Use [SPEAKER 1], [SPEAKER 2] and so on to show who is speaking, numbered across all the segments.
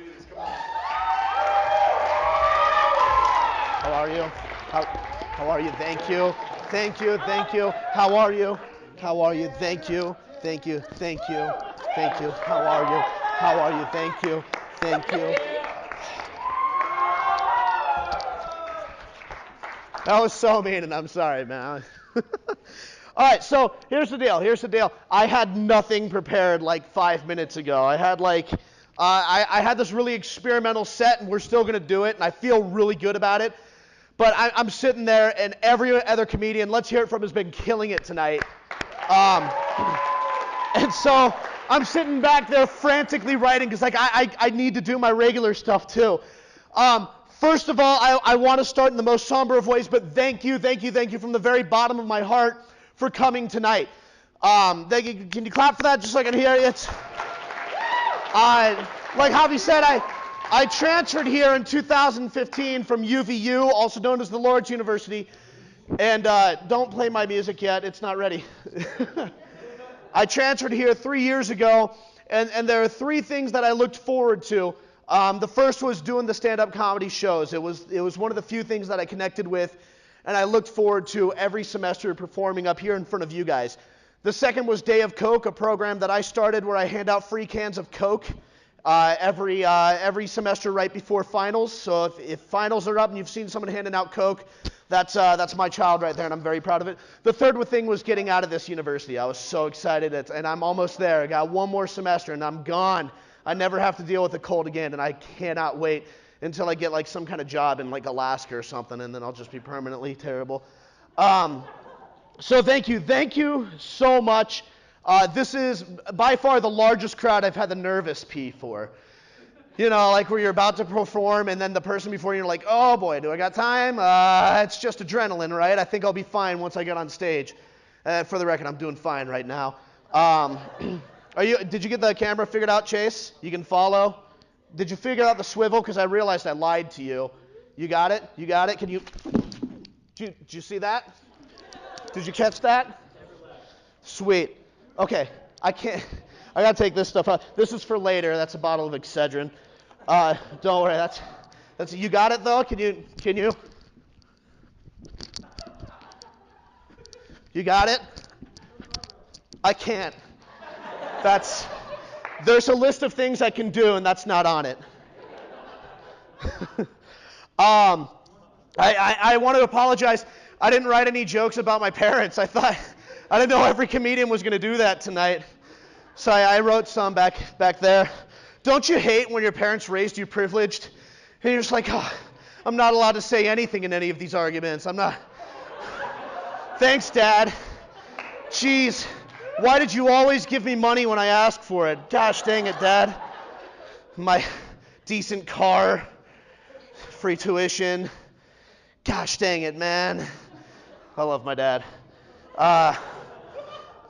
[SPEAKER 1] do this. Come on.
[SPEAKER 2] How are you? How are you? Thank you. Thank you. Thank you. How are you? How are you? Thank you. Thank you. Thank you. Thank you. How are you? How are you? Thank you. Thank you. That was so mean, and I'm sorry, man. All right, so here's the deal. Here's the deal. I had nothing prepared like 5 minutes ago. I had I had this really experimental set, and we're still going to do it, and I feel really good about it. But I'm sitting there, and every other comedian, let's hear it from, has been killing it tonight. And so I'm sitting back there frantically writing because I need to do my regular stuff too. First of all, I want to start in the most somber of ways, but thank you from the very bottom of my heart for coming tonight. Can you clap for that just so I can hear it? Like Javi said, I transferred here in 2015 from UVU, also known as the Lord's University, and don't play my music yet, it's not ready. I transferred here 3 years ago, and there are three things that I looked forward to. The first was doing the stand-up comedy shows. It was one of the few things that I connected with, and I looked forward to every semester performing up here in front of you guys. The second was Day of Coke, a program that I started where I hand out free cans of Coke every semester right before finals. So if finals are up and you've seen someone handing out Coke, that's my child right there, and I'm very proud of it. The third thing was getting out of this university. I was so excited, and I'm almost there. I got one more semester, and I'm gone. I never have to deal with the cold again, and I cannot wait until I get like some kind of job in like Alaska or something, and then I'll just be permanently terrible. So thank you so much. This is by far the largest crowd I've had the nervous pee for. You know, like where you're about to perform, and then the person before you're like, oh boy, do I got time? It's just adrenaline, right? I think I'll be fine once I get on stage. For the record, I'm doing fine right now. Did you get the camera figured out, Chase? You can follow? Did you figure out the swivel? Because I realized I lied to you. You got it? You got it? Did you see that? Did you catch that? Sweet. Okay. I gotta take this stuff out. This is for later. That's a bottle of Excedrin. Don't worry. That's. You got it though? Can you? You got it? I can't. There's a list of things I can do, and that's not on it. I want to apologize. I didn't write any jokes about my parents. I didn't know every comedian was going to do that tonight. So I wrote some back there. Don't you hate when your parents raised you privileged? And you're just like, oh, I'm not allowed to say anything in any of these arguments. I'm not. Thanks, Dad. Jeez. Why did you always give me money when I asked for it? Gosh dang it, Dad. My decent car, free tuition. Gosh dang it, man. I love my dad. A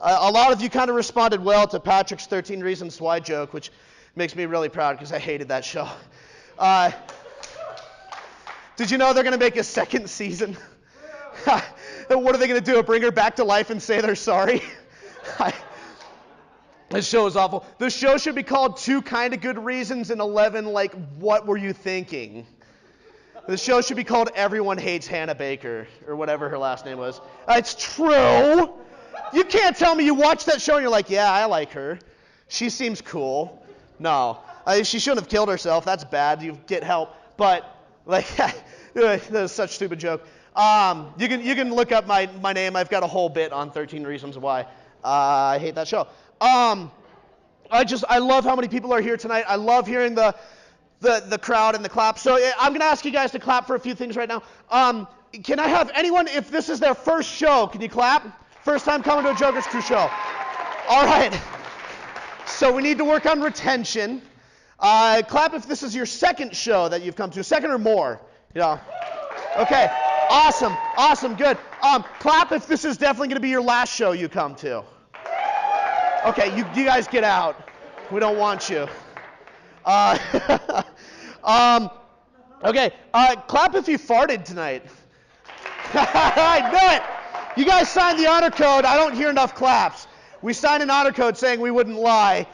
[SPEAKER 2] lot of you kind of responded well to Patrick's 13 Reasons Why joke, which makes me really proud because I hated that show. Did you know they're going to make a second season? What are they going to do? Bring her back to life and say they're sorry? This show is awful. The show should be called 2 Kinda Good Reasons and 11, like, what were you thinking? The show should be called Everyone Hates Hannah Baker, or whatever her last name was. It's true. You can't tell me you watched that show and you're like, yeah, I like her. She seems cool. No. She shouldn't have killed herself. That's bad. You get help. But, like, that was such a stupid joke. You can look up my name. I've got a whole bit on 13 Reasons Why. I hate that show. I love how many people are here tonight. I love hearing the crowd and the clap. So I'm going to ask you guys to clap for a few things right now. Can I have anyone, if this is their first show, can you clap? First time coming to a Joker's Crew show. All right. So we need to work on retention. Clap if this is your second show that you've come to, second or more. Yeah. Okay. Awesome, good. Clap if this is definitely going to be your last show you come to. Okay, you guys get out. We don't want you. Okay, clap if you farted tonight. I knew it. You guys signed the honor code. I don't hear enough claps. We signed an honor code saying we wouldn't lie.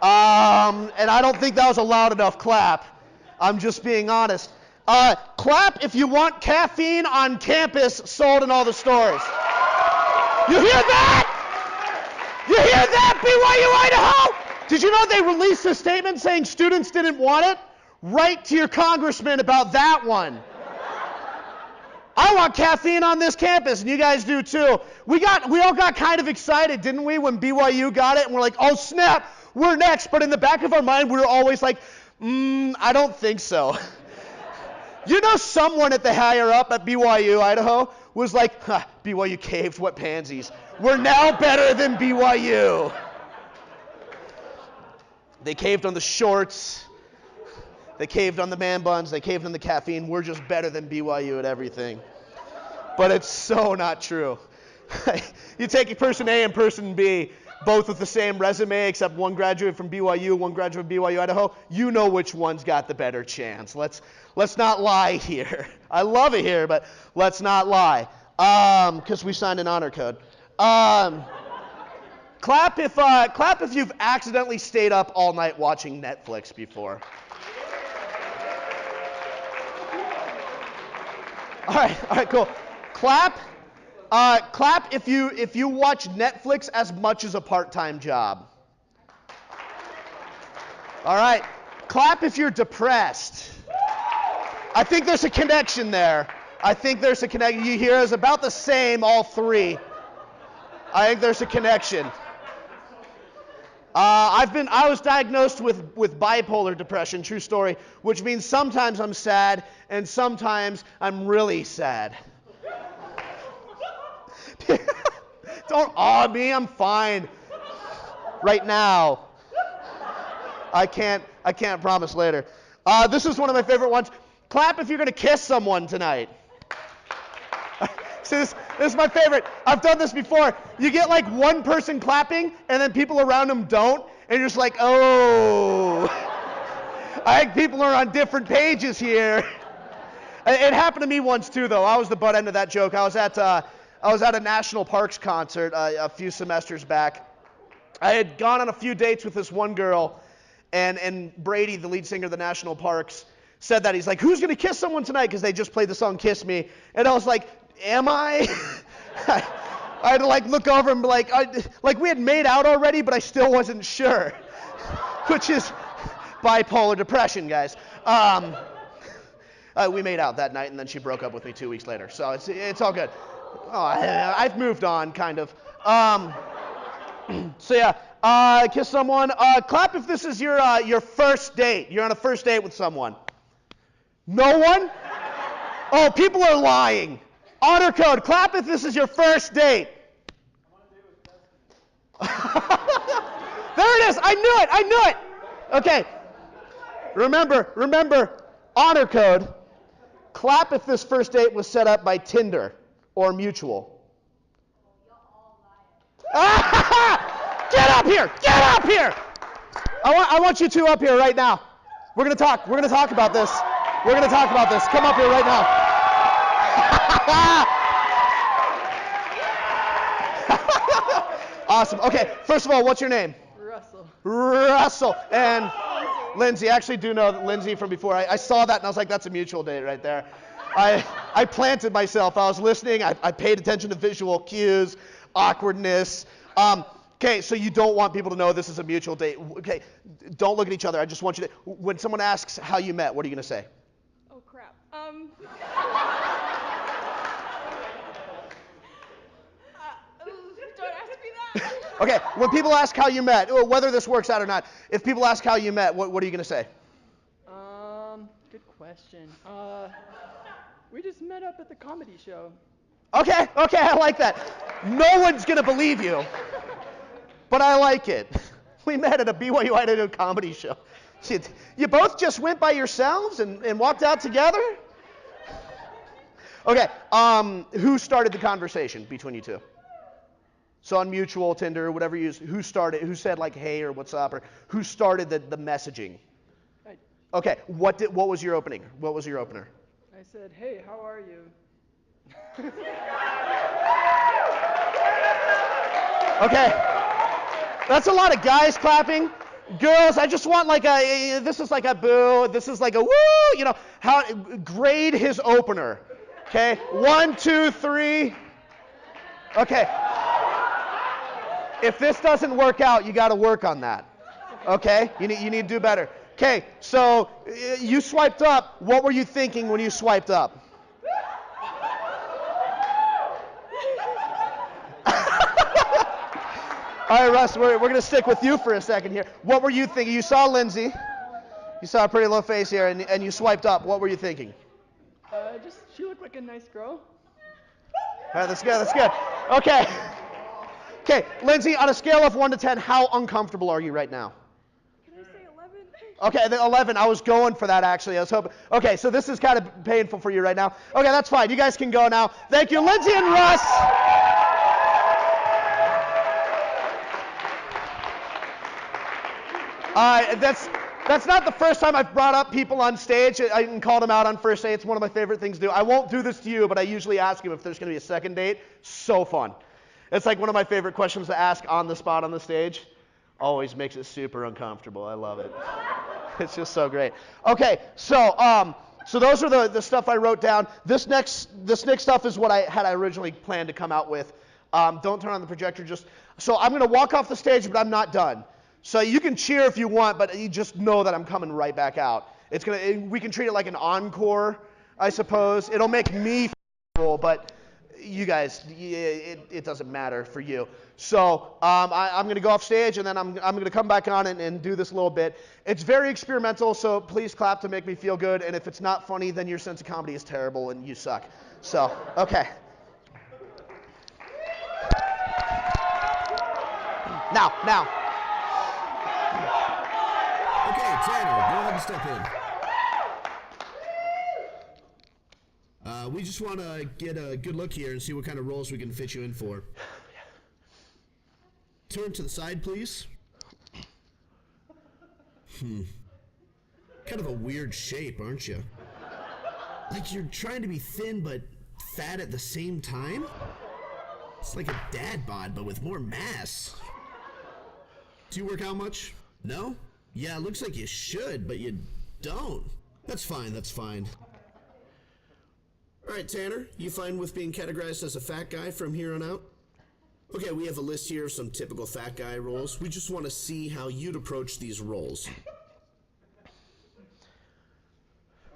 [SPEAKER 2] And I don't think that was a loud enough clap. I'm just being honest. Clap if you want caffeine on campus sold in all the stores. You hear that? You hear that, BYU Idaho? Did you know they released a statement saying students didn't want it? Write to your congressman about that one. I want caffeine on this campus, and you guys do too. We all got kind of excited, didn't we, when BYU got it? And we're like, oh snap, we're next. But in the back of our mind, we were always like, I don't think so. You know, someone at the higher up at BYU Idaho was like, BYU caved, what pansies. We're now better than BYU. They caved on the shorts. They caved on the man buns. They caved on the caffeine. We're just better than BYU at everything. But it's so not true. You take person A and person B, both with the same resume, except one graduated from BYU, one graduated from BYU Idaho. You know which one's got the better chance. Let's not lie here. I love it here, but let's not lie. Because we signed an honor code. Clap if you've accidentally stayed up all night watching Netflix before. All right, cool. Clap if you watch Netflix as much as a part-time job. All right. Clap if you're depressed. I think there's a connection there. You hear it's about the same, all three. I think there's a connection. I was diagnosed with bipolar depression, true story, which means sometimes I'm sad and sometimes I'm really sad. Don't awe me, I'm fine. Right now. I can't promise later. This is one of my favorite ones. Clap if you're going to kiss someone tonight. This is my favorite. I've done this before. You get like one person clapping, and then people around them don't, and you're just like, oh. I think people are on different pages here. It happened to me once too, though. I was the butt end of that joke. I was at a National Parks concert a few semesters back. I had gone on a few dates with this one girl, and Brady, the lead singer of the National Parks, said that. He's like, who's going to kiss someone tonight? Because they just played the song Kiss Me. And I was like, am I? I had to like look over and be like we had made out already, but I still wasn't sure. Which is bipolar depression, guys. We made out that night, and then she broke up with me 2 weeks later. So it's all good. Oh, I've moved on, kind of. So yeah, kiss someone. Clap if this is your first date. You're on a first date with someone. No one? Oh, people are lying. Honor code. Clap if this is your first date. There it is. I knew it. Okay. Remember, honor code. Clap if this first date was set up by Tinder or Mutual. Get up here! I want you two up here right now. We're gonna talk about this. Come up here right now. Awesome. Okay, first of all, what's your name? Russell. And Lindsay. I actually do know Lindsay from before. I saw that and I was like, that's a mutual date right there. I planted myself. I was listening. I paid attention to visual cues, awkwardness. Okay, so you don't want people to know this is a mutual date. Okay, don't look at each other. I just want you to, when someone asks how you met, what are you going to say?
[SPEAKER 1] Oh, crap. Don't ask me that.
[SPEAKER 2] Okay, when people ask how you met, whether this works out or not, if people ask how you met, what are you going to say?
[SPEAKER 1] Good question. We just met up at the comedy show.
[SPEAKER 2] Okay, I like that. No one's going to believe you, but I like it. We met at a BYU Idaho comedy show. You both just went by yourselves and walked out together? Okay, who started the conversation between you two? So on Mutual, Tinder, whatever you use, who said like, hey, or what's up, or who started the messaging? Okay, what was your opening? What was your opener?
[SPEAKER 1] I said, hey, how are you?
[SPEAKER 2] Okay, that's a lot of guys clapping. Girls, I just want like this is like a boo, this is like a woo, grade his opener. Okay, 1, 2, 3. Okay. If this doesn't work out, you got to work on that. Okay, you need to do better. Okay, so you swiped up. What were you thinking when you swiped up? All right, Russ, we're going to stick with you for a second here. What were you thinking? You saw Lindsay. You saw a pretty little face here, and you swiped up. What were you thinking?
[SPEAKER 1] She looked like a nice girl.
[SPEAKER 2] All right, that's good, that's good. Okay, Lindsay, on a scale of 1 to 10, how uncomfortable are you right now?
[SPEAKER 3] Can I say 11?
[SPEAKER 2] Okay, the 11. I was going for that, actually. I was hoping. Okay, so this is kind of painful for you right now. Okay, that's fine. You guys can go now. Thank you, Lindsay and Russ. That's not the first time I've brought up people on stage and called them out on first date. It's one of my favorite things to do. I won't do this to you, but I usually ask you if there's going to be a second date. So fun. It's like one of my favorite questions to ask on the spot on the stage. Always makes it super uncomfortable. I love it. It's just so great. Okay, so those are the stuff I wrote down. This next stuff is what I had originally planned to come out with. Don't turn on the projector. So I'm going to walk off the stage, but I'm not done. So you can cheer if you want, but you just know that I'm coming right back out. We can treat it like an encore, I suppose. It'll make me cool, but you guys, it doesn't matter for you. So I'm going to go off stage, and then I'm going to come back on and do this a little bit. It's very experimental, so please clap to make me feel good. And if it's not funny, then your sense of comedy is terrible and you suck. So, okay. Now.
[SPEAKER 4] Okay, Tanner, go ahead and step in. We just want to get a good look here and see what kind of roles we can fit you in for. Turn to the side, please. Kind of a weird shape, aren't you? Like you're trying to be thin but fat at the same time? It's like a dad bod, but with more mass. Do you work out much? No? Yeah, it looks like you should, but you don't. That's fine. All right, Tanner, you fine with being categorized as a fat guy from here on out? Okay, we have a list here of some typical fat guy roles. We just want to see how you'd approach these roles.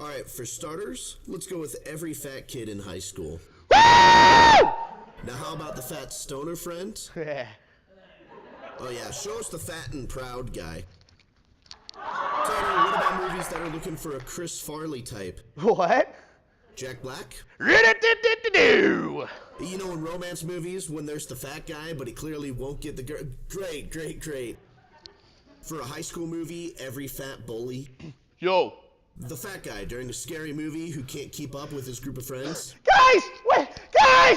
[SPEAKER 4] All right, for starters, let's go with every fat kid in high school. Now, how about the fat stoner friend? Oh yeah, show us the fat and proud guy. Tanner, what about movies that are looking for a Chris Farley type?
[SPEAKER 2] What?
[SPEAKER 4] Jack Black?
[SPEAKER 2] Do.
[SPEAKER 4] You know, in romance movies, when there's the fat guy, but he clearly won't get the girl. Great. For a high school movie, every fat bully.
[SPEAKER 2] Yo.
[SPEAKER 4] The fat guy during a scary movie who can't keep up with his group of friends.
[SPEAKER 2] Guys!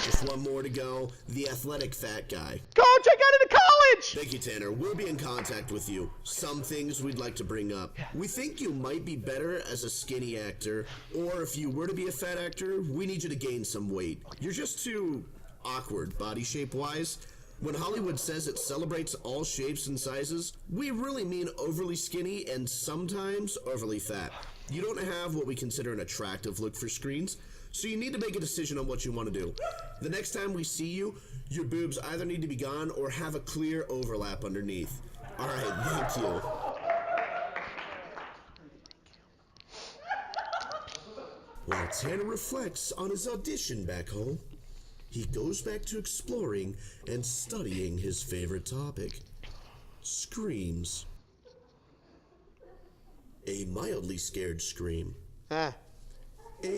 [SPEAKER 4] Just one more to go. The athletic fat guy.
[SPEAKER 2] Coach, I got into college!
[SPEAKER 4] Thank you, Tanner. We'll be in contact with you. Some things we'd like to bring up. We think you might be better as a skinny actor, or if you were to be a fat actor, we need you to gain some weight. You're just too awkward, body shape-wise. When Hollywood says it celebrates all shapes and sizes, we really mean overly skinny and sometimes overly fat. You don't have what we consider an attractive look for screens, so you need to make a decision on what you want to do. The next time we see you, your boobs either need to be gone or have a clear overlap underneath. All right, thank you. While Tanner reflects on his audition back home, he goes back to exploring and studying his favorite topic, screams. A mildly scared scream. A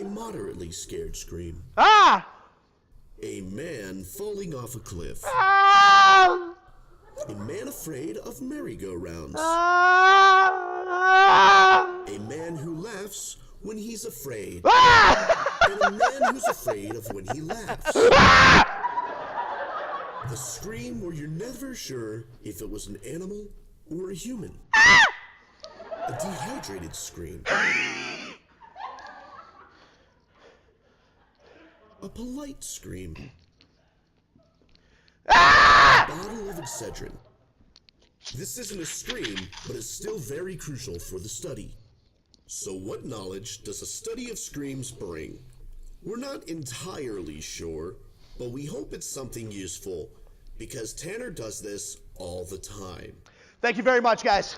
[SPEAKER 4] moderately scared scream. A man falling off a cliff. A man afraid of merry-go-rounds. A man who laughs when he's afraid. And a man who's afraid of when he laughs. The scream where you're never sure if it was an animal or a human. A dehydrated scream. A polite scream. A bottle of Excedrin. This isn't a scream, but it's still very crucial for the study. So what knowledge does a study of screams bring? We're not entirely sure, but we hope it's something useful, because Tanner does this all the time.
[SPEAKER 2] Thank you very much, guys.